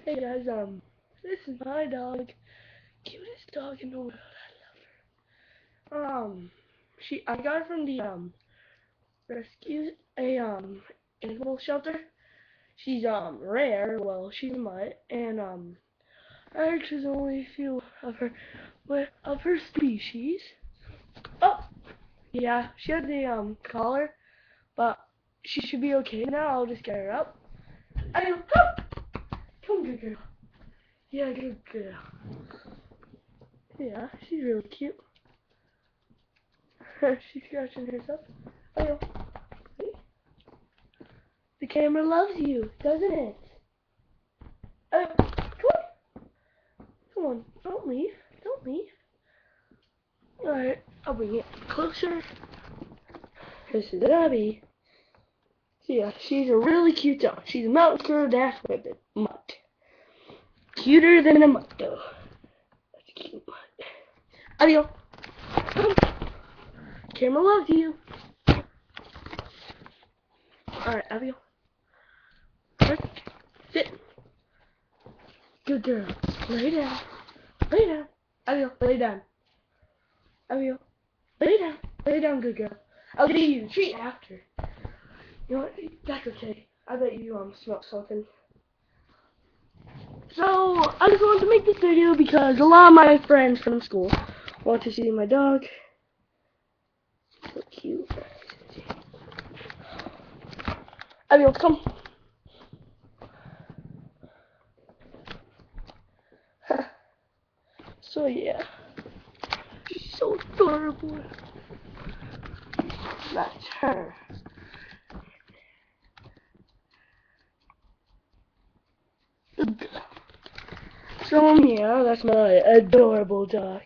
Hey guys, this is my dog, cutest dog in the world. I love her. I got her from the rescue animal shelter. She's rare. Well, she's a mutt, and I heard there's only a few of her species. Oh, yeah, she had the collar, but she should be okay now. I'll just get her up. Come, good girl. Yeah, good girl. Yeah, she's really cute. She's scratching herself. Oh, the camera loves you, doesn't it? Oh, come on, don't leave, don't leave. Alright, I'll bring it closer. This is Abby. So yeah, she's a really cute dog. She's a mountain girl dash rabbit mutt. Cuter than a mutt though. That's a cute mutt. Adios. Come. Camera loves you. Alright, Abby. Sit. Good girl. Lay down. Lay down. Abby, lay down. Abby, lay down. Lay down, good girl. I'll give you a treat after. You know what? That's okay. I bet you smell something. So I just wanted to make this video because a lot of my friends from school want to see my dog. So cute. Abby, come. So yeah, she's so adorable. That's her. So yeah, that's my adorable dog.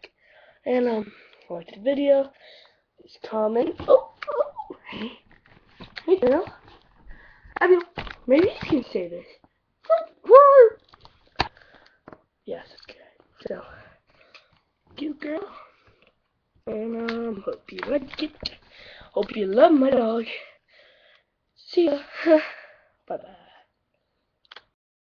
And like the video, just comment. Oh, hey girl. Abby, maybe you can say this. Yes, okay. So, cute girl. And hope you like it. Hope you love my dog. See ya. Bye bye.